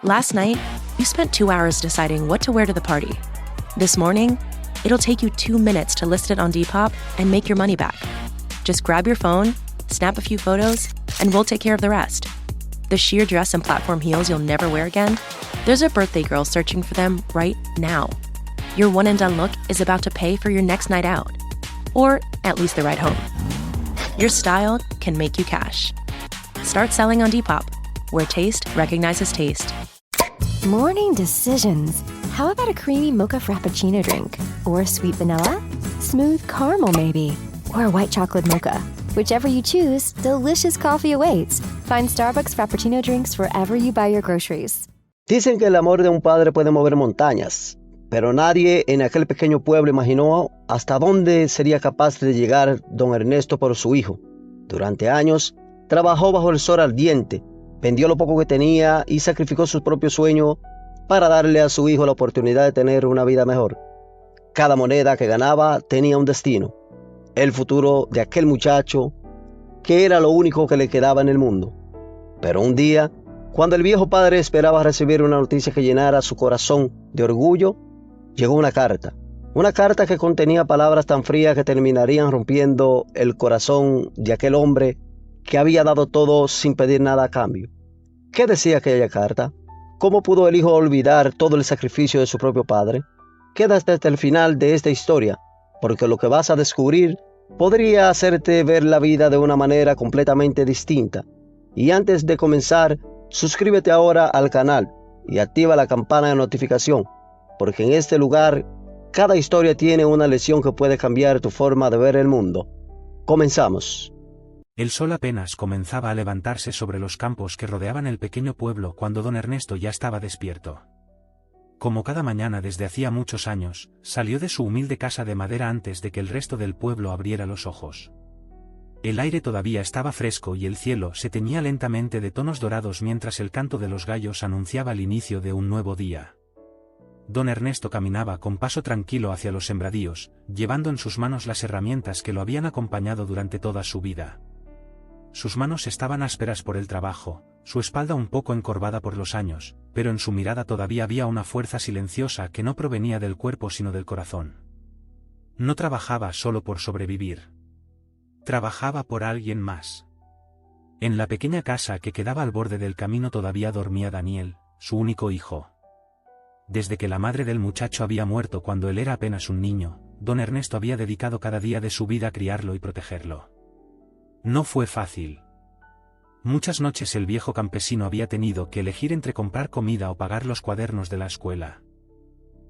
Last night, you spent 2 hours deciding what to wear to the party. This morning, it'll take you 2 minutes to list it on Depop and make your money back. Just grab your phone, snap a few photos, and we'll take care of the rest. The sheer dress and platform heels you'll never wear again? There's a birthday girl searching for them right now. Your one-and-done look is about to pay for your next night out. Or at least the ride home. Your style can make you cash. Start selling on Depop, where taste recognizes taste. Morning decisions. How about a creamy mocha frappuccino drink? Or sweet vanilla? Smooth caramel maybe? Or a white chocolate mocha? Whichever you choose, delicious coffee awaits. Find Starbucks Frappuccino drinks wherever you buy your groceries. Dicen que el amor de un padre puede mover montañas, pero nadie en aquel pequeño pueblo imaginó hasta dónde sería capaz de llegar don Ernesto por su hijo. Durante años, trabajó bajo el sol ardiente, vendió lo poco que tenía y sacrificó su propio sueño para darle a su hijo la oportunidad de tener una vida mejor. Cada moneda que ganaba tenía un destino, el futuro de aquel muchacho que era lo único que le quedaba en el mundo. Pero un día, cuando el viejo padre esperaba recibir una noticia que llenara su corazón de orgullo, llegó una carta que contenía palabras tan frías que terminarían rompiendo el corazón de aquel hombre que había dado todo sin pedir nada a cambio. ¿Qué decía aquella carta? ¿Cómo pudo el hijo olvidar todo el sacrificio de su propio padre? Quédate hasta el final de esta historia, porque lo que vas a descubrir podría hacerte ver la vida de una manera completamente distinta. Y antes de comenzar, suscríbete ahora al canal y activa la campana de notificación, porque en este lugar, cada historia tiene una lección que puede cambiar tu forma de ver el mundo. Comenzamos. El sol apenas comenzaba a levantarse sobre los campos que rodeaban el pequeño pueblo cuando don Ernesto ya estaba despierto. Como cada mañana desde hacía muchos años, salió de su humilde casa de madera antes de que el resto del pueblo abriera los ojos. El aire todavía estaba fresco y el cielo se teñía lentamente de tonos dorados mientras el canto de los gallos anunciaba el inicio de un nuevo día. Don Ernesto caminaba con paso tranquilo hacia los sembradíos, llevando en sus manos las herramientas que lo habían acompañado durante toda su vida. Sus manos estaban ásperas por el trabajo, su espalda un poco encorvada por los años, pero en su mirada todavía había una fuerza silenciosa que no provenía del cuerpo sino del corazón. No trabajaba solo por sobrevivir. Trabajaba por alguien más. En la pequeña casa que quedaba al borde del camino todavía dormía Daniel, su único hijo. Desde que la madre del muchacho había muerto cuando él era apenas un niño, don Ernesto había dedicado cada día de su vida a criarlo y protegerlo. No fue fácil. Muchas noches el viejo campesino había tenido que elegir entre comprar comida o pagar los cuadernos de la escuela.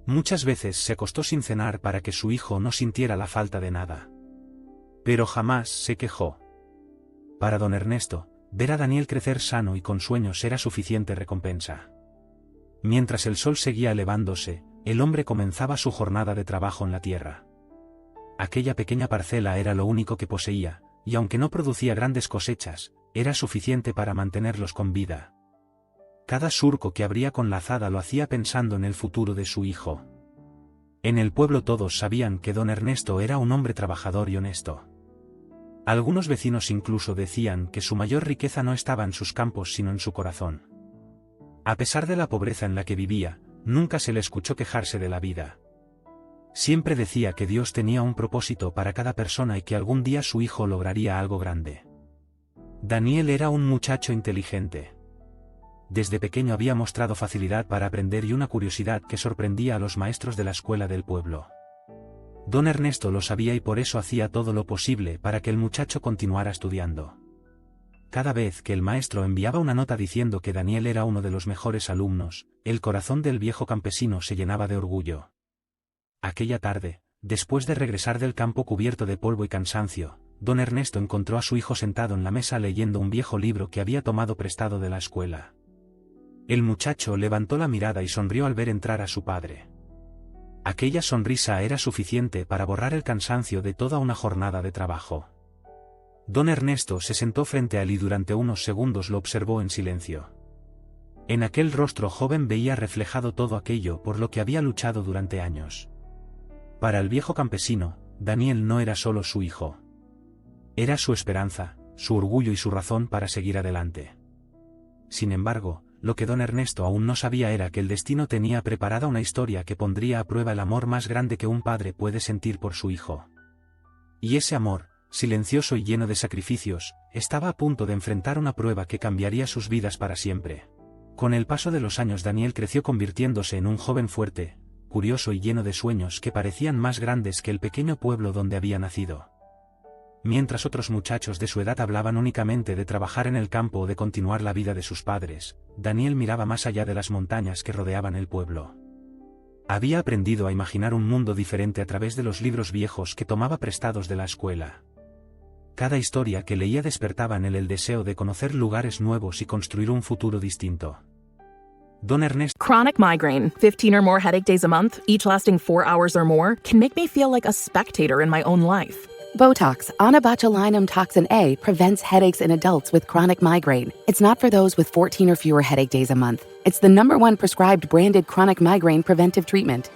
Muchas veces se acostó sin cenar para que su hijo no sintiera la falta de nada. Pero jamás se quejó. Para don Ernesto, ver a Daniel crecer sano y con sueños era suficiente recompensa. Mientras el sol seguía elevándose, el hombre comenzaba su jornada de trabajo en la tierra. Aquella pequeña parcela era lo único que poseía, y aunque no producía grandes cosechas, era suficiente para mantenerlos con vida. Cada surco que abría con la azada lo hacía pensando en el futuro de su hijo. En el pueblo todos sabían que don Ernesto era un hombre trabajador y honesto. Algunos vecinos incluso decían que su mayor riqueza no estaba en sus campos sino en su corazón. A pesar de la pobreza en la que vivía, nunca se le escuchó quejarse de la vida. Siempre decía que Dios tenía un propósito para cada persona y que algún día su hijo lograría algo grande. Daniel era un muchacho inteligente. Desde pequeño había mostrado facilidad para aprender y una curiosidad que sorprendía a los maestros de la escuela del pueblo. Don Ernesto lo sabía y por eso hacía todo lo posible para que el muchacho continuara estudiando. Cada vez que el maestro enviaba una nota diciendo que Daniel era uno de los mejores alumnos, el corazón del viejo campesino se llenaba de orgullo. Aquella tarde, después de regresar del campo cubierto de polvo y cansancio, don Ernesto encontró a su hijo sentado en la mesa leyendo un viejo libro que había tomado prestado de la escuela. El muchacho levantó la mirada y sonrió al ver entrar a su padre. Aquella sonrisa era suficiente para borrar el cansancio de toda una jornada de trabajo. Don Ernesto se sentó frente a él y durante unos segundos lo observó en silencio. En aquel rostro joven veía reflejado todo aquello por lo que había luchado durante años. Para el viejo campesino, Daniel no era solo su hijo. Era su esperanza, su orgullo y su razón para seguir adelante. Sin embargo, lo que don Ernesto aún no sabía era que el destino tenía preparada una historia que pondría a prueba el amor más grande que un padre puede sentir por su hijo. Y ese amor, silencioso y lleno de sacrificios, estaba a punto de enfrentar una prueba que cambiaría sus vidas para siempre. Con el paso de los años Daniel creció convirtiéndose en un joven fuerte, curioso y lleno de sueños que parecían más grandes que el pequeño pueblo donde había nacido. Mientras otros muchachos de su edad hablaban únicamente de trabajar en el campo o de continuar la vida de sus padres, Daniel miraba más allá de las montañas que rodeaban el pueblo. Había aprendido a imaginar un mundo diferente a través de los libros viejos que tomaba prestados de la escuela. Cada historia que leía despertaba en él el deseo de conocer lugares nuevos y construir un futuro distinto. Don Ernesto. Chronic migraine, 15 or more headache days a month, each lasting 4 hours or more, can make me feel like a spectator in my own life. Botox, onabotulinum toxin A, prevents headaches in adults with chronic migraine. It's not for those with 14 or fewer headache days a month. It's the #1 prescribed branded chronic migraine preventive treatment.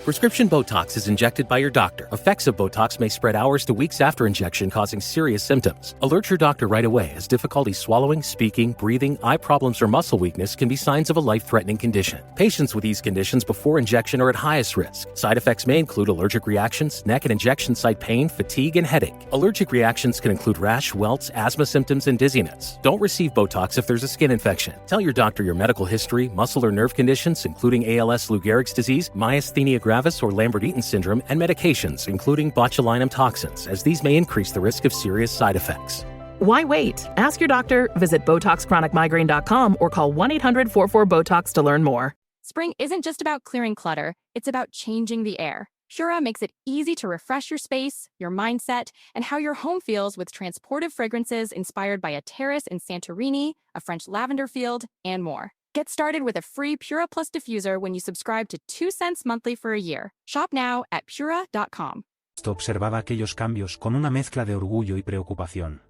Prescription Botox is injected by your doctor. Effects of Botox may spread hours to weeks after injection, causing serious symptoms. Alert your doctor right away, as difficulty swallowing, speaking, breathing, eye problems, or muscle weakness can be signs of a life-threatening condition. Patients with these conditions before injection are at highest risk. Side effects may include allergic reactions, neck and injection site pain, fatigue, and headache. Allergic reactions can include rash, welts, asthma symptoms, and dizziness. Don't receive Botox if there's a skin infection. Tell your doctor your medical history, muscle or nerve conditions, including ALS, Lou Gehrig's disease, myasthenia gravis, or Lambert-Eaton syndrome, and medications, including botulinum toxins, as these may increase the risk of serious side effects. Why wait? Ask your doctor, visit BotoxChronicMigraine.com, or call 1-800-44-BOTOX to learn more. Spring isn't just about clearing clutter, it's about changing the air. Pura makes it easy to refresh your space, your mindset, and how your home feels with transportive fragrances inspired by a terrace in Santorini, a French lavender field, and more. Get started with a free Pura Plus diffuser when you subscribe to 2 cents monthly for a year. Shop now at Pura.com. Observaba aquellos cambios con una mezcla de orgullo y preocupación.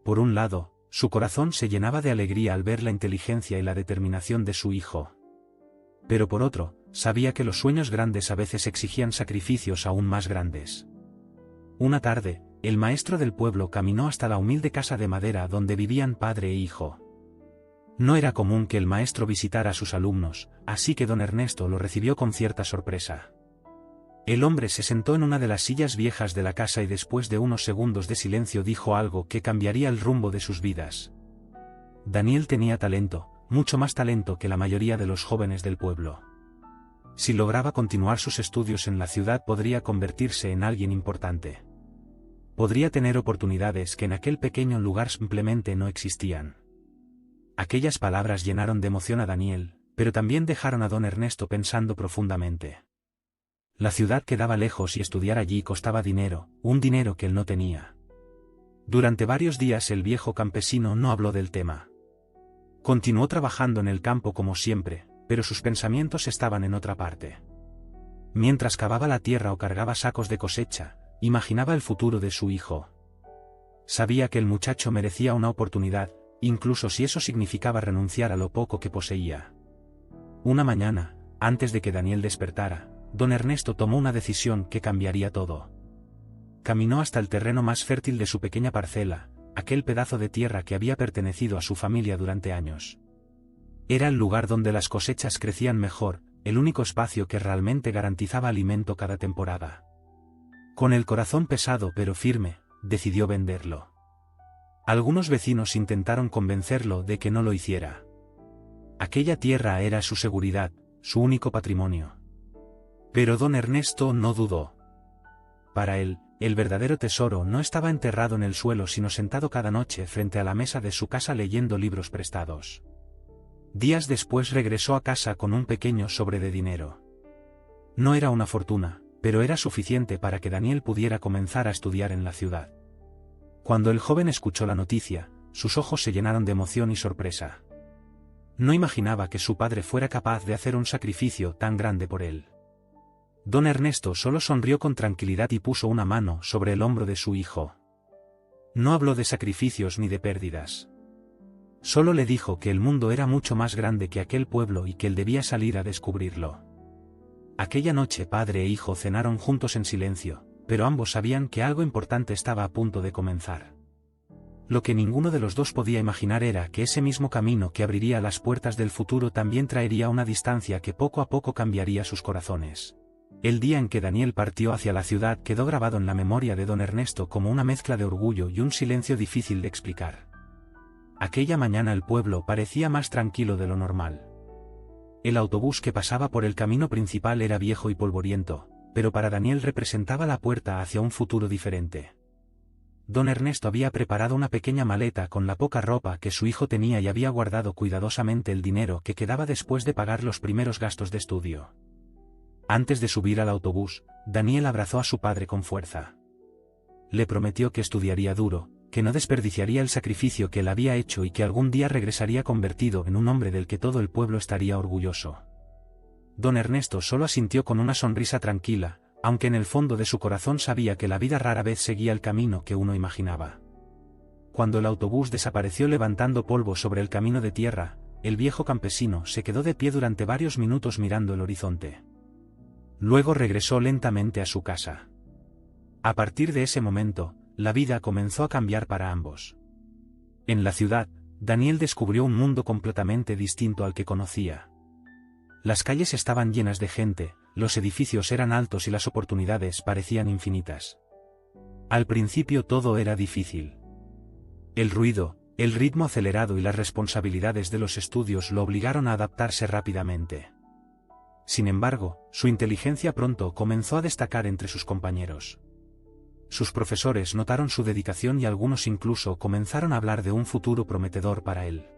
Por un lado, su corazón se llenaba de alegría al ver la inteligencia y la determinación de su hijo. Pero por otro, sabía que los sueños grandes a veces exigían sacrificios aún más grandes. Una tarde, el maestro del pueblo caminó hasta la humilde casa de madera donde vivían padre e hijo. No era común que el maestro visitara a sus alumnos, así que don Ernesto lo recibió con cierta sorpresa. El hombre se sentó en una de las sillas viejas de la casa y después de unos segundos de silencio dijo algo que cambiaría el rumbo de sus vidas. Daniel tenía talento, mucho más talento que la mayoría de los jóvenes del pueblo. Si lograba continuar sus estudios en la ciudad podría convertirse en alguien importante. Podría tener oportunidades que en aquel pequeño lugar simplemente no existían. Aquellas palabras llenaron de emoción a Daniel, pero también dejaron a don Ernesto pensando profundamente. La ciudad quedaba lejos y estudiar allí costaba dinero, un dinero que él no tenía. Durante varios días el viejo campesino no habló del tema. Continuó trabajando en el campo como siempre, pero sus pensamientos estaban en otra parte. Mientras cavaba la tierra o cargaba sacos de cosecha, imaginaba el futuro de su hijo. Sabía que el muchacho merecía una oportunidad, incluso si eso significaba renunciar a lo poco que poseía. Una mañana, antes de que Daniel despertara, don Ernesto tomó una decisión que cambiaría todo. Caminó hasta el terreno más fértil de su pequeña parcela, aquel pedazo de tierra que había pertenecido a su familia durante años. Era el lugar donde las cosechas crecían mejor, el único espacio que realmente garantizaba alimento cada temporada. Con el corazón pesado pero firme, decidió venderlo. Algunos vecinos intentaron convencerlo de que no lo hiciera. Aquella tierra era su seguridad, su único patrimonio. Pero don Ernesto no dudó. Para él, el verdadero tesoro no estaba enterrado en el suelo sino sentado cada noche frente a la mesa de su casa leyendo libros prestados. Días después regresó a casa con un pequeño sobre de dinero. No era una fortuna, pero era suficiente para que Daniel pudiera comenzar a estudiar en la ciudad. Cuando el joven escuchó la noticia, sus ojos se llenaron de emoción y sorpresa. No imaginaba que su padre fuera capaz de hacer un sacrificio tan grande por él. Don Ernesto solo sonrió con tranquilidad y puso una mano sobre el hombro de su hijo. No habló de sacrificios ni de pérdidas. Solo le dijo que el mundo era mucho más grande que aquel pueblo y que él debía salir a descubrirlo. Aquella noche padre e hijo cenaron juntos en silencio, pero ambos sabían que algo importante estaba a punto de comenzar. Lo que ninguno de los dos podía imaginar era que ese mismo camino que abriría las puertas del futuro también traería una distancia que poco a poco cambiaría sus corazones. El día en que Daniel partió hacia la ciudad quedó grabado en la memoria de don Ernesto como una mezcla de orgullo y un silencio difícil de explicar. Aquella mañana el pueblo parecía más tranquilo de lo normal. El autobús que pasaba por el camino principal era viejo y polvoriento, pero para Daniel representaba la puerta hacia un futuro diferente. Don Ernesto había preparado una pequeña maleta con la poca ropa que su hijo tenía y había guardado cuidadosamente el dinero que quedaba después de pagar los primeros gastos de estudio. Antes de subir al autobús, Daniel abrazó a su padre con fuerza. Le prometió que estudiaría duro, que no desperdiciaría el sacrificio que él había hecho y que algún día regresaría convertido en un hombre del que todo el pueblo estaría orgulloso. Don Ernesto solo asintió con una sonrisa tranquila, aunque en el fondo de su corazón sabía que la vida rara vez seguía el camino que uno imaginaba. Cuando el autobús desapareció levantando polvo sobre el camino de tierra, el viejo campesino se quedó de pie durante varios minutos mirando el horizonte. Luego regresó lentamente a su casa. A partir de ese momento, la vida comenzó a cambiar para ambos. En la ciudad, Daniel descubrió un mundo completamente distinto al que conocía. Las calles estaban llenas de gente, los edificios eran altos y las oportunidades parecían infinitas. Al principio todo era difícil. El ruido, el ritmo acelerado y las responsabilidades de los estudios lo obligaron a adaptarse rápidamente. Sin embargo, su inteligencia pronto comenzó a destacar entre sus compañeros. Sus profesores notaron su dedicación y algunos incluso comenzaron a hablar de un futuro prometedor para él.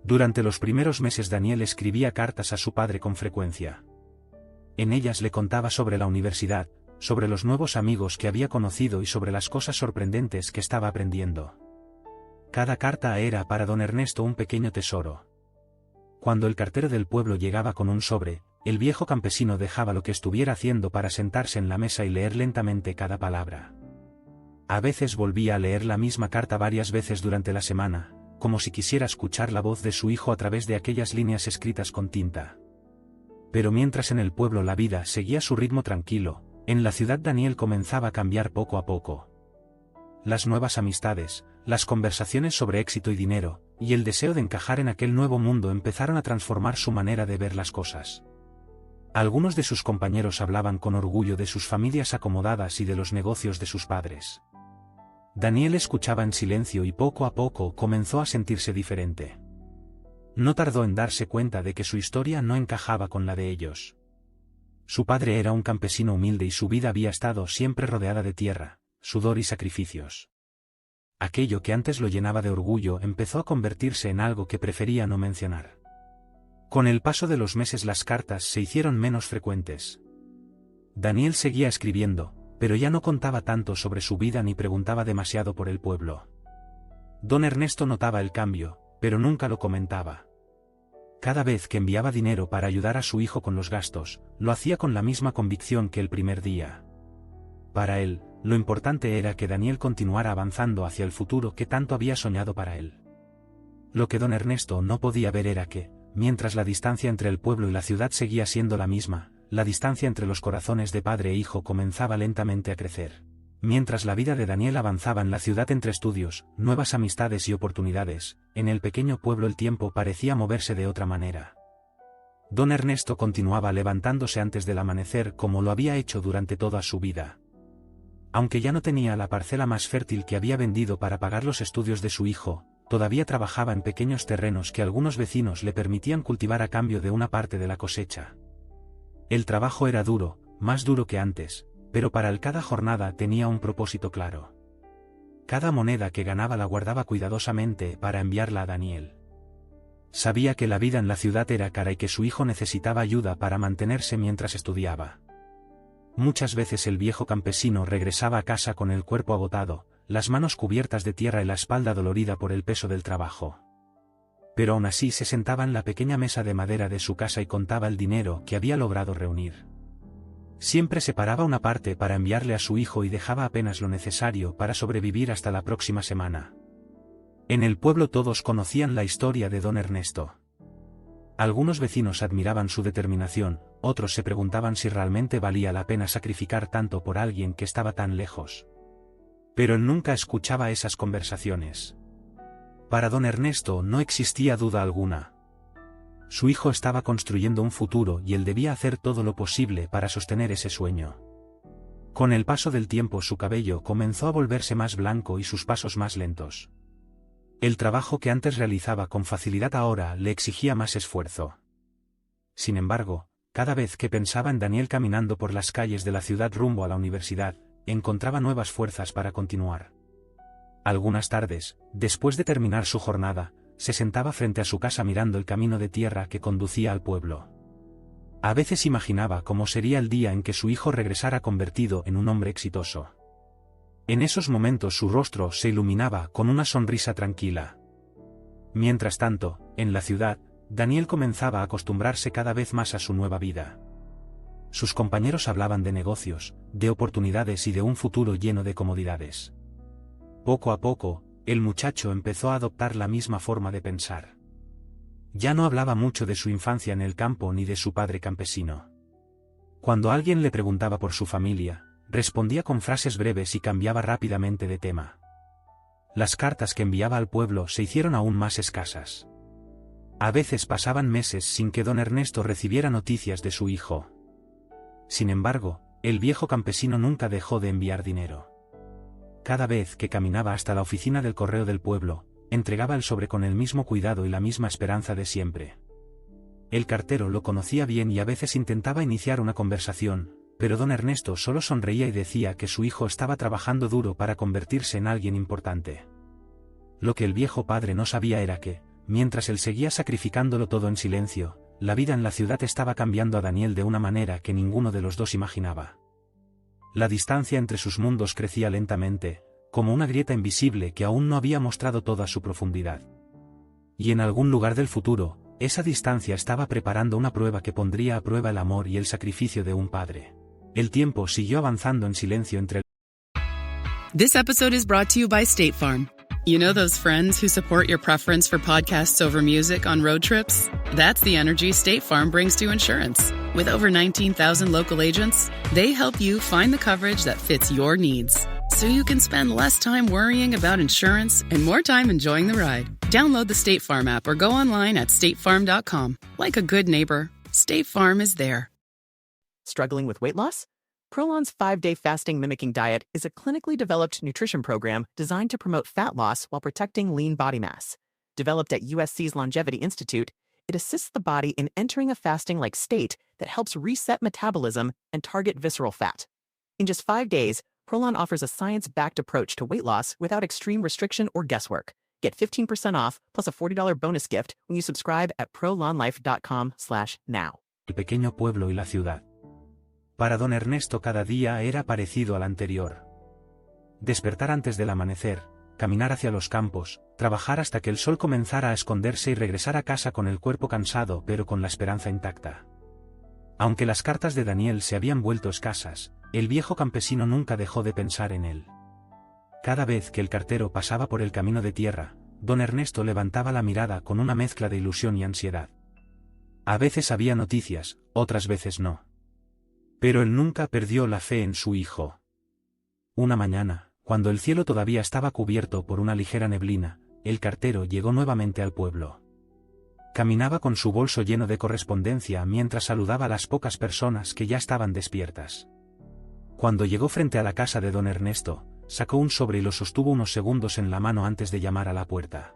Durante los primeros meses Daniel escribía cartas a su padre con frecuencia. En ellas le contaba sobre la universidad, sobre los nuevos amigos que había conocido y sobre las cosas sorprendentes que estaba aprendiendo. Cada carta era para don Ernesto un pequeño tesoro. Cuando el cartero del pueblo llegaba con un sobre, el viejo campesino dejaba lo que estuviera haciendo para sentarse en la mesa y leer lentamente cada palabra. A veces volvía a leer la misma carta varias veces durante la semana, como si quisiera escuchar la voz de su hijo a través de aquellas líneas escritas con tinta. Pero mientras en el pueblo la vida seguía su ritmo tranquilo, en la ciudad Daniel comenzaba a cambiar poco a poco. Las nuevas amistades, las conversaciones sobre éxito y dinero, y el deseo de encajar en aquel nuevo mundo empezaron a transformar su manera de ver las cosas. Algunos de sus compañeros hablaban con orgullo de sus familias acomodadas y de los negocios de sus padres. Daniel escuchaba en silencio y poco a poco comenzó a sentirse diferente. No tardó en darse cuenta de que su historia no encajaba con la de ellos. Su padre era un campesino humilde y su vida había estado siempre rodeada de tierra, sudor y sacrificios. Aquello que antes lo llenaba de orgullo empezó a convertirse en algo que prefería no mencionar. Con el paso de los meses las cartas se hicieron menos frecuentes. Daniel seguía escribiendo, pero ya no contaba tanto sobre su vida ni preguntaba demasiado por el pueblo. Don Ernesto notaba el cambio, pero nunca lo comentaba. Cada vez que enviaba dinero para ayudar a su hijo con los gastos, lo hacía con la misma convicción que el primer día. Para él, lo importante era que Daniel continuara avanzando hacia el futuro que tanto había soñado para él. Lo que don Ernesto no podía ver era que, mientras la distancia entre el pueblo y la ciudad seguía siendo la misma, la distancia entre los corazones de padre e hijo comenzaba lentamente a crecer. Mientras la vida de Daniel avanzaba en la ciudad entre estudios, nuevas amistades y oportunidades, en el pequeño pueblo el tiempo parecía moverse de otra manera. Don Ernesto continuaba levantándose antes del amanecer como lo había hecho durante toda su vida. Aunque ya no tenía la parcela más fértil que había vendido para pagar los estudios de su hijo, todavía trabajaba en pequeños terrenos que algunos vecinos le permitían cultivar a cambio de una parte de la cosecha. El trabajo era duro, más duro que antes, pero para él cada jornada tenía un propósito claro. Cada moneda que ganaba la guardaba cuidadosamente para enviarla a Daniel. Sabía que la vida en la ciudad era cara y que su hijo necesitaba ayuda para mantenerse mientras estudiaba. Muchas veces el viejo campesino regresaba a casa con el cuerpo agotado, las manos cubiertas de tierra y la espalda dolorida por el peso del trabajo. Pero aún así se sentaba en la pequeña mesa de madera de su casa y contaba el dinero que había logrado reunir. Siempre separaba una parte para enviarle a su hijo y dejaba apenas lo necesario para sobrevivir hasta la próxima semana. En el pueblo todos conocían la historia de don Ernesto. Algunos vecinos admiraban su determinación, otros se preguntaban si realmente valía la pena sacrificar tanto por alguien que estaba tan lejos. Pero él nunca escuchaba esas conversaciones. Para don Ernesto no existía duda alguna. Su hijo estaba construyendo un futuro y él debía hacer todo lo posible para sostener ese sueño. Con el paso del tiempo su cabello comenzó a volverse más blanco y sus pasos más lentos. El trabajo que antes realizaba con facilidad ahora le exigía más esfuerzo. Sin embargo, cada vez que pensaba en Daniel caminando por las calles de la ciudad rumbo a la universidad, encontraba nuevas fuerzas para continuar. Algunas tardes, después de terminar su jornada, se sentaba frente a su casa mirando el camino de tierra que conducía al pueblo. A veces imaginaba cómo sería el día en que su hijo regresara convertido en un hombre exitoso. En esos momentos su rostro se iluminaba con una sonrisa tranquila. Mientras tanto, en la ciudad, Daniel comenzaba a acostumbrarse cada vez más a su nueva vida. Sus compañeros hablaban de negocios, de oportunidades y de un futuro lleno de comodidades. Poco a poco, el muchacho empezó a adoptar la misma forma de pensar. Ya no hablaba mucho de su infancia en el campo ni de su padre campesino. Cuando alguien le preguntaba por su familia, respondía con frases breves y cambiaba rápidamente de tema. Las cartas que enviaba al pueblo se hicieron aún más escasas. A veces pasaban meses sin que don Ernesto recibiera noticias de su hijo. Sin embargo, el viejo campesino nunca dejó de enviar dinero. Cada vez que caminaba hasta la oficina del correo del pueblo, entregaba el sobre con el mismo cuidado y la misma esperanza de siempre. El cartero lo conocía bien y a veces intentaba iniciar una conversación, pero don Ernesto solo sonreía y decía que su hijo estaba trabajando duro para convertirse en alguien importante. Lo que el viejo padre no sabía era que, mientras él seguía sacrificándolo todo en silencio, la vida en la ciudad estaba cambiando a Daniel de una manera que ninguno de los dos imaginaba. La distancia entre sus mundos crecía lentamente, como una grieta invisible que aún no había mostrado toda su profundidad. Y en algún lugar del futuro, esa distancia estaba preparando una prueba que pondría a prueba el amor y el sacrificio de un padre. El tiempo siguió avanzando en silencio entre This episode is brought to you by State Farm. You know those friends who support your preference for podcasts over music on road trips? That's the energy State Farm brings to insurance. With over 19,000 local agents, they help you find the coverage that fits your needs, so you can spend less time worrying about insurance and more time enjoying the ride. Download the State Farm app or go online at statefarm.com. Like a good neighbor, State Farm is there. Struggling with weight loss? Prolon's 5-day fasting mimicking diet is a clinically developed nutrition program designed to promote fat loss while protecting lean body mass. Developed at USC's Longevity Institute, it assists the body in entering a fasting-like state that helps reset metabolism and target visceral fat. In just 5 days, Prolon offers a science-backed approach to weight loss without extreme restriction or guesswork. Get 15% off plus a $40 bonus gift when you subscribe at prolonlife.com/now. El pequeño pueblo y la ciudad. Para don Ernesto cada día era parecido al anterior. Despertar antes del amanecer, caminar hacia los campos, trabajar hasta que el sol comenzara a esconderse y regresar a casa con el cuerpo cansado pero con la esperanza intacta. Aunque las cartas de Daniel se habían vuelto escasas, el viejo campesino nunca dejó de pensar en él. Cada vez que el cartero pasaba por el camino de tierra, don Ernesto levantaba la mirada con una mezcla de ilusión y ansiedad. A veces había noticias, otras veces no. Pero él nunca perdió la fe en su hijo. Una mañana, cuando el cielo todavía estaba cubierto por una ligera neblina, el cartero llegó nuevamente al pueblo. Caminaba con su bolso lleno de correspondencia mientras saludaba a las pocas personas que ya estaban despiertas. Cuando llegó frente a la casa de don Ernesto, sacó un sobre y lo sostuvo unos segundos en la mano antes de llamar a la puerta.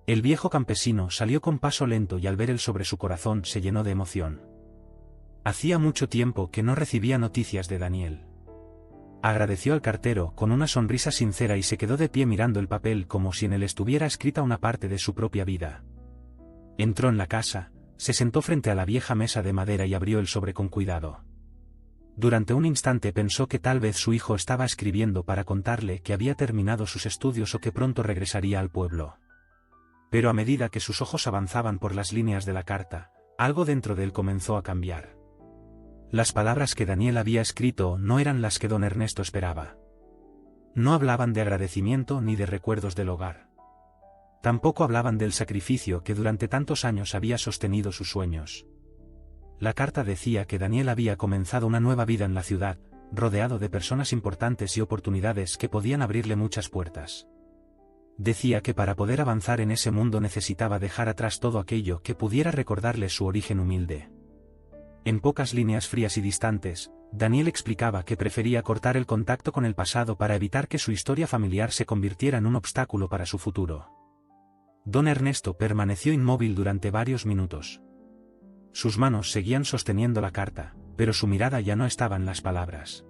El viejo campesino salió con paso lento y al ver el sobre su corazón se llenó de emoción. Hacía mucho tiempo que no recibía noticias de Daniel. Agradeció al cartero con una sonrisa sincera y se quedó de pie mirando el papel como si en él estuviera escrita una parte de su propia vida. Entró en la casa, se sentó frente a la vieja mesa de madera y abrió el sobre con cuidado. Durante un instante pensó que tal vez su hijo estaba escribiendo para contarle que había terminado sus estudios o que pronto regresaría al pueblo. Pero a medida que sus ojos avanzaban por las líneas de la carta, algo dentro de él comenzó a cambiar. Las palabras que Daniel había escrito no eran las que don Ernesto esperaba. No hablaban de agradecimiento ni de recuerdos del hogar. Tampoco hablaban del sacrificio que durante tantos años había sostenido sus sueños. La carta decía que Daniel había comenzado una nueva vida en la ciudad, rodeado de personas importantes y oportunidades que podían abrirle muchas puertas. Decía que para poder avanzar en ese mundo necesitaba dejar atrás todo aquello que pudiera recordarle su origen humilde. En pocas líneas frías y distantes, Daniel explicaba que prefería cortar el contacto con el pasado para evitar que su historia familiar se convirtiera en un obstáculo para su futuro. Don Ernesto permaneció inmóvil durante varios minutos. Sus manos seguían sosteniendo la carta, pero su mirada ya no estaba en las palabras.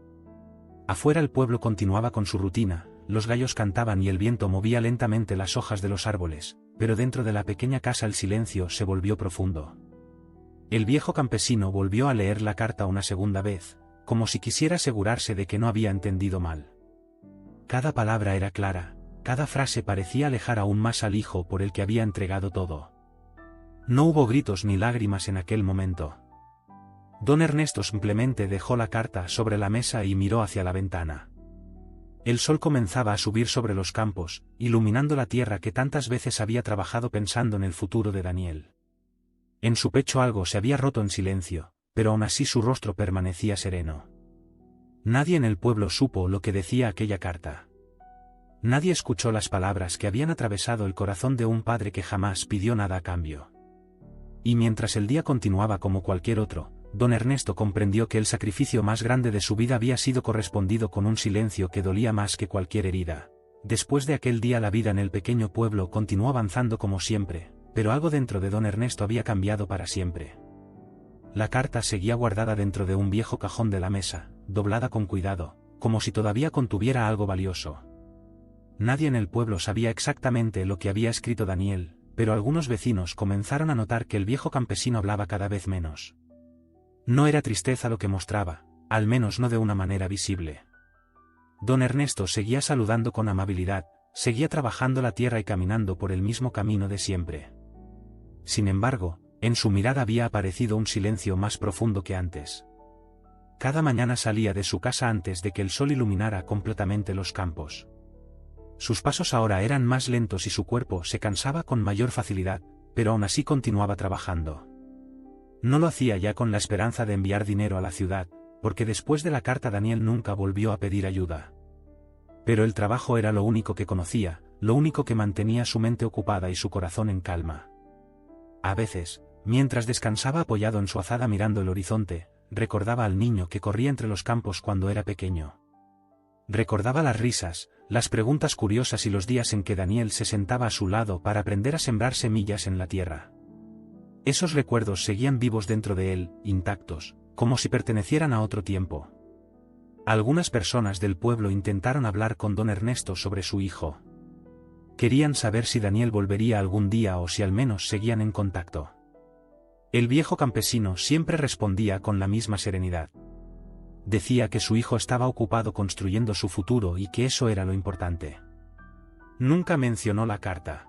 Afuera el pueblo continuaba con su rutina, los gallos cantaban y el viento movía lentamente las hojas de los árboles, pero dentro de la pequeña casa el silencio se volvió profundo. El viejo campesino volvió a leer la carta una segunda vez, como si quisiera asegurarse de que no había entendido mal. Cada palabra era clara, cada frase parecía alejar aún más al hijo por el que había entregado todo. No hubo gritos ni lágrimas en aquel momento. Don Ernesto simplemente dejó la carta sobre la mesa y miró hacia la ventana. El sol comenzaba a subir sobre los campos, iluminando la tierra que tantas veces había trabajado pensando en el futuro de Daniel. En su pecho algo se había roto en silencio, pero aún así su rostro permanecía sereno. Nadie en el pueblo supo lo que decía aquella carta. Nadie escuchó las palabras que habían atravesado el corazón de un padre que jamás pidió nada a cambio. Y mientras el día continuaba como cualquier otro, don Ernesto comprendió que el sacrificio más grande de su vida había sido correspondido con un silencio que dolía más que cualquier herida. Después de aquel día la vida en el pequeño pueblo continuó avanzando como siempre, pero algo dentro de don Ernesto había cambiado para siempre. La carta seguía guardada dentro de un viejo cajón de la mesa, doblada con cuidado, como si todavía contuviera algo valioso. Nadie en el pueblo sabía exactamente lo que había escrito Daniel, pero algunos vecinos comenzaron a notar que el viejo campesino hablaba cada vez menos. No era tristeza lo que mostraba, al menos no de una manera visible. Don Ernesto seguía saludando con amabilidad, seguía trabajando la tierra y caminando por el mismo camino de siempre. Sin embargo, en su mirada había aparecido un silencio más profundo que antes. Cada mañana salía de su casa antes de que el sol iluminara completamente los campos. Sus pasos ahora eran más lentos y su cuerpo se cansaba con mayor facilidad, pero aún así continuaba trabajando. No lo hacía ya con la esperanza de enviar dinero a la ciudad, porque después de la carta Daniel nunca volvió a pedir ayuda. Pero el trabajo era lo único que conocía, lo único que mantenía su mente ocupada y su corazón en calma. A veces, mientras descansaba apoyado en su azada mirando el horizonte, recordaba al niño que corría entre los campos cuando era pequeño. Recordaba las risas, las preguntas curiosas y los días en que Daniel se sentaba a su lado para aprender a sembrar semillas en la tierra. Esos recuerdos seguían vivos dentro de él, intactos, como si pertenecieran a otro tiempo. Algunas personas del pueblo intentaron hablar con don Ernesto sobre su hijo. Querían saber si Daniel volvería algún día o si al menos seguían en contacto. El viejo campesino siempre respondía con la misma serenidad. Decía que su hijo estaba ocupado construyendo su futuro y que eso era lo importante. Nunca mencionó la carta.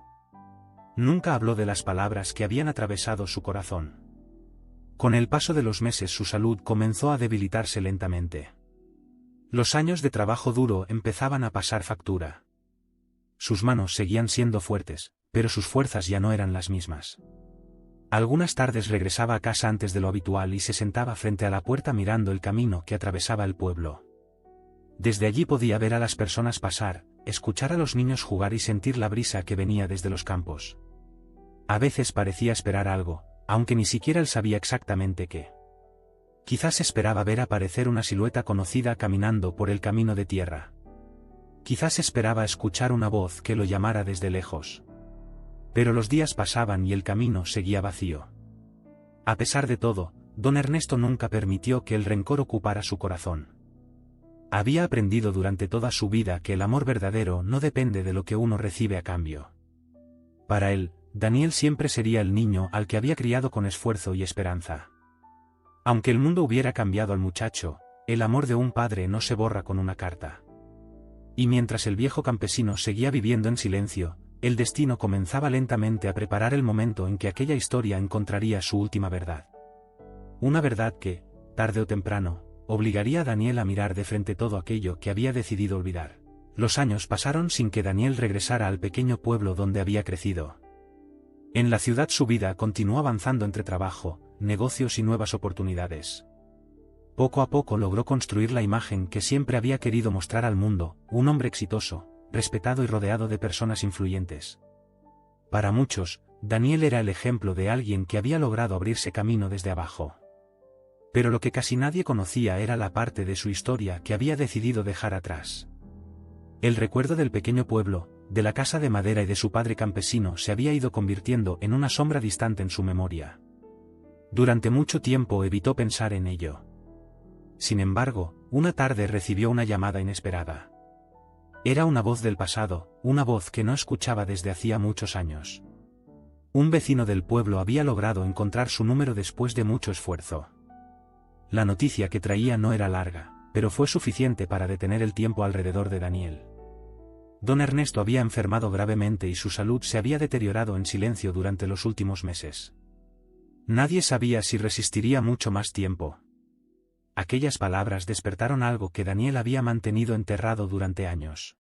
Nunca habló de las palabras que habían atravesado su corazón. Con el paso de los meses su salud comenzó a debilitarse lentamente. Los años de trabajo duro empezaban a pasar factura. Sus manos seguían siendo fuertes, pero sus fuerzas ya no eran las mismas. Algunas tardes regresaba a casa antes de lo habitual y se sentaba frente a la puerta mirando el camino que atravesaba el pueblo. Desde allí podía ver a las personas pasar, escuchar a los niños jugar y sentir la brisa que venía desde los campos. A veces parecía esperar algo, aunque ni siquiera él sabía exactamente qué. Quizás esperaba ver aparecer una silueta conocida caminando por el camino de tierra. Quizás esperaba escuchar una voz que lo llamara desde lejos. Pero los días pasaban y el camino seguía vacío. A pesar de todo, don Ernesto nunca permitió que el rencor ocupara su corazón. Había aprendido durante toda su vida que el amor verdadero no depende de lo que uno recibe a cambio. Para él, Daniel siempre sería el niño al que había criado con esfuerzo y esperanza. Aunque el mundo hubiera cambiado al muchacho, el amor de un padre no se borra con una carta. Y mientras el viejo campesino seguía viviendo en silencio, el destino comenzaba lentamente a preparar el momento en que aquella historia encontraría su última verdad. Una verdad que, tarde o temprano, obligaría a Daniel a mirar de frente todo aquello que había decidido olvidar. Los años pasaron sin que Daniel regresara al pequeño pueblo donde había crecido. En la ciudad su vida continuó avanzando entre trabajo, negocios y nuevas oportunidades. poco a poco logró construir la imagen que siempre había querido mostrar al mundo, un hombre exitoso, respetado y rodeado de personas influyentes. Para muchos, Daniel era el ejemplo de alguien que había logrado abrirse camino desde abajo. Pero lo que casi nadie conocía era la parte de su historia que había decidido dejar atrás. El recuerdo del pequeño pueblo, de la casa de madera y de su padre campesino se había ido convirtiendo en una sombra distante en su memoria. Durante mucho tiempo evitó pensar en ello. Sin embargo, una tarde recibió una llamada inesperada. Era una voz del pasado, una voz que no escuchaba desde hacía muchos años. Un vecino del pueblo había logrado encontrar su número después de mucho esfuerzo. La noticia que traía no era larga, pero fue suficiente para detener el tiempo alrededor de Daniel. Don Ernesto había enfermado gravemente y su salud se había deteriorado en silencio durante los últimos meses. Nadie sabía si resistiría mucho más tiempo. Aquellas palabras despertaron algo que Daniel había mantenido enterrado durante años.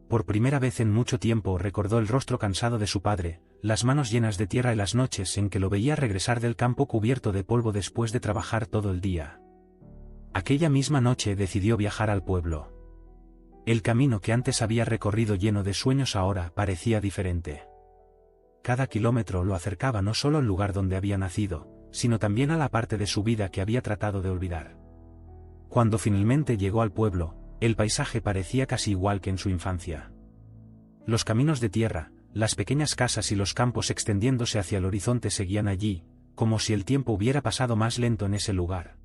Por primera vez en mucho tiempo recordó el rostro cansado de su padre, las manos llenas de tierra y las noches en que lo veía regresar del campo cubierto de polvo después de trabajar todo el día. Aquella misma noche decidió viajar al pueblo. El camino que antes había recorrido lleno de sueños ahora parecía diferente. Cada kilómetro lo acercaba no solo al lugar donde había nacido, sino también a la parte de su vida que había tratado de olvidar. Cuando finalmente llegó al pueblo, el paisaje parecía casi igual que en su infancia. Los caminos de tierra, las pequeñas casas y los campos extendiéndose hacia el horizonte seguían allí, como si el tiempo hubiera pasado más lento en ese lugar.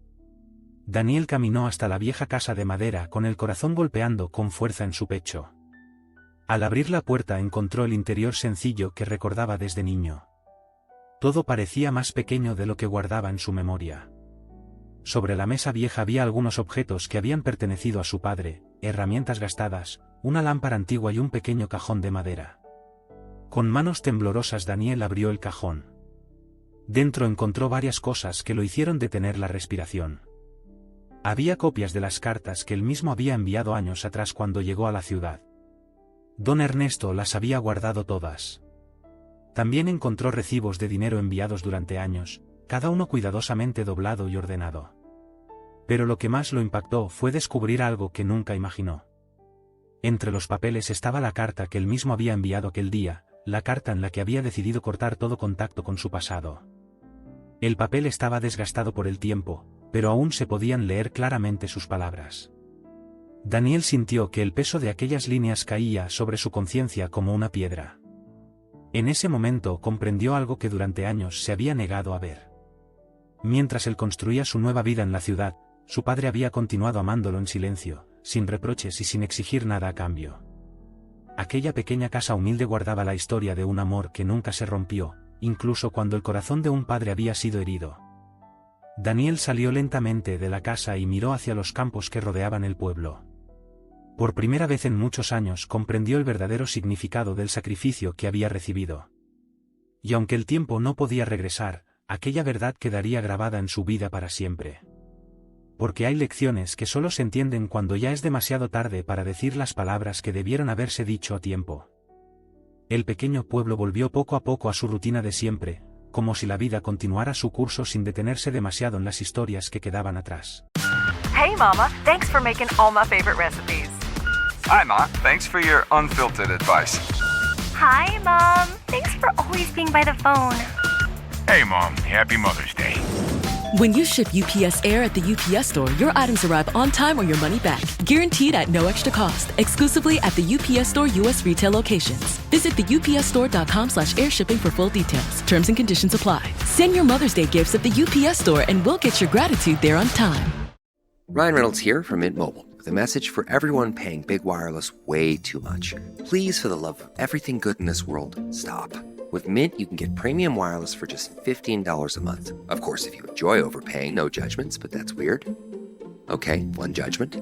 Daniel caminó hasta la vieja casa de madera con el corazón golpeando con fuerza en su pecho. Al abrir la puerta encontró el interior sencillo que recordaba desde niño. Todo parecía más pequeño de lo que guardaba en su memoria. Sobre la mesa vieja había algunos objetos que habían pertenecido a su padre, herramientas gastadas, una lámpara antigua y un pequeño cajón de madera. Con manos temblorosas Daniel abrió el cajón. Dentro encontró varias cosas que lo hicieron detener la respiración. Había copias de las cartas que él mismo había enviado años atrás cuando llegó a la ciudad. Don Ernesto las había guardado todas. También encontró recibos de dinero enviados durante años, cada uno cuidadosamente doblado y ordenado. Pero lo que más lo impactó fue descubrir algo que nunca imaginó. Entre los papeles estaba la carta que él mismo había enviado aquel día, la carta en la que había decidido cortar todo contacto con su pasado. El papel estaba desgastado por el tiempo, pero aún se podían leer claramente sus palabras. Daniel sintió que el peso de aquellas líneas caía sobre su conciencia como una piedra. En ese momento comprendió algo que durante años se había negado a ver. Mientras él construía su nueva vida en la ciudad, su padre había continuado amándolo en silencio, sin reproches y sin exigir nada a cambio. Aquella pequeña casa humilde guardaba la historia de un amor que nunca se rompió, incluso cuando el corazón de un padre había sido herido. Daniel salió lentamente de la casa y miró hacia los campos que rodeaban el pueblo. Por primera vez en muchos años comprendió el verdadero significado del sacrificio que había recibido. Y aunque el tiempo no podía regresar, aquella verdad quedaría grabada en su vida para siempre. Porque hay lecciones que solo se entienden cuando ya es demasiado tarde para decir las palabras que debieron haberse dicho a tiempo. El pequeño pueblo volvió poco a poco a su rutina de siempre, como si la vida continuara su curso sin detenerse demasiado en las historias que quedaban atrás. Hey Mama, thanks for making all my favorite recipes. Hi Ma, thanks for your unfiltered advice. Hi Mom, thanks for always being by the phone. Hey Mom, happy Mother's Day. When you ship UPS Air at the UPS Store, your items arrive on time or your money back, guaranteed at no extra cost, exclusively at the UPS Store U.S. retail locations. Visit the upsstore.com/airshipping for full details. Terms and conditions apply. Send your Mother's Day gifts at the UPS Store and we'll get your gratitude there on time. Ryan Reynolds here from Mint Mobile with a message for everyone paying big wireless way too much. Please, for the love of everything good in this world, stop. With Mint, you can get premium wireless for just $15 a month. Of course, if you enjoy overpaying, no judgments, but that's weird. Okay, one judgment.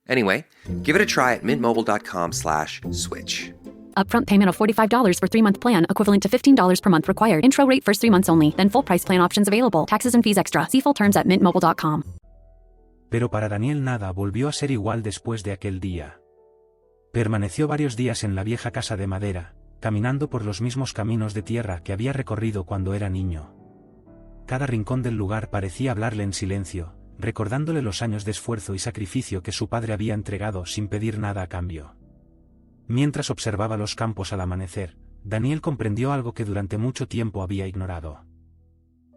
Anyway, give it a try at mintmobile.com/switch. Upfront payment of $45 for 3-month plan, equivalent to $15 per month required. Intro rate first 3 months only, then full price plan options available. Taxes and fees extra. See full terms at mintmobile.com. Pero para Daniel nada volvió a ser igual después de aquel día. Permaneció varios días en la vieja casa de madera, caminando por los mismos caminos de tierra que había recorrido cuando era niño. cada rincón del lugar parecía hablarle en silencio, recordándole los años de esfuerzo y sacrificio que su padre había entregado sin pedir nada a cambio. Mientras observaba los campos al amanecer, Daniel comprendió algo que durante mucho tiempo había ignorado.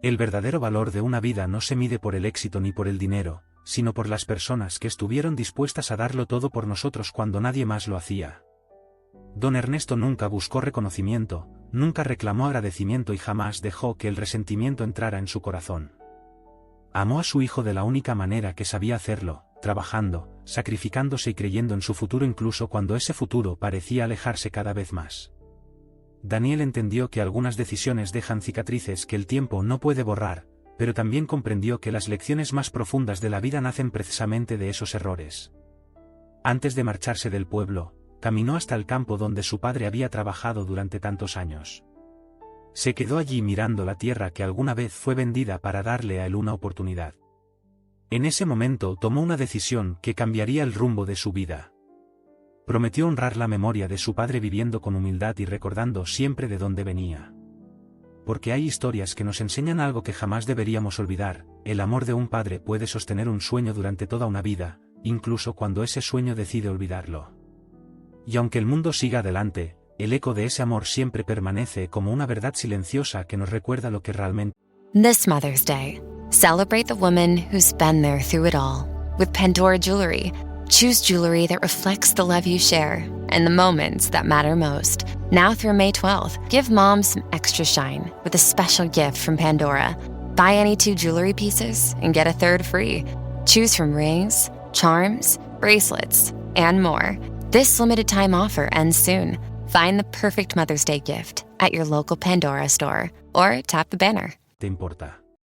El verdadero valor de una vida no se mide por el éxito ni por el dinero, sino por las personas que estuvieron dispuestas a darlo todo por nosotros cuando nadie más lo hacía. Don Ernesto nunca buscó reconocimiento, nunca reclamó agradecimiento y jamás dejó que el resentimiento entrara en su corazón. Amó a su hijo de la única manera que sabía hacerlo, trabajando, sacrificándose y creyendo en su futuro incluso cuando ese futuro parecía alejarse cada vez más. Daniel entendió que algunas decisiones dejan cicatrices que el tiempo no puede borrar, pero también comprendió que las lecciones más profundas de la vida nacen precisamente de esos errores. Antes de marcharse del pueblo, caminó hasta el campo donde su padre había trabajado durante tantos años. Se quedó allí mirando la tierra que alguna vez fue vendida para darle a él una oportunidad. En ese momento tomó una decisión que cambiaría el rumbo de su vida. Prometió honrar la memoria de su padre viviendo con humildad y recordando siempre de dónde venía. Porque hay historias que nos enseñan algo que jamás deberíamos olvidar: el amor de un padre puede sostener un sueño durante toda una vida, incluso cuando ese sueño decide olvidarlo. Y aunque el mundo siga adelante, el eco de ese amor siempre permanece como una verdad silenciosa que nos recuerda lo que realmente. This Mother's Day, celebrate the woman who's been there through it all. With Pandora Jewelry, choose jewelry that reflects the love you share and the moments that matter most. Now through May 12th, give mom some extra shine with a special gift from Pandora. Buy any 2 jewelry pieces and get a 3rd free. Choose from rings, charms, bracelets, and more. This limited time offer ends soon. Find the perfect Mother's Day gift at your local Pandora store or tap the banner. ¿Te importa?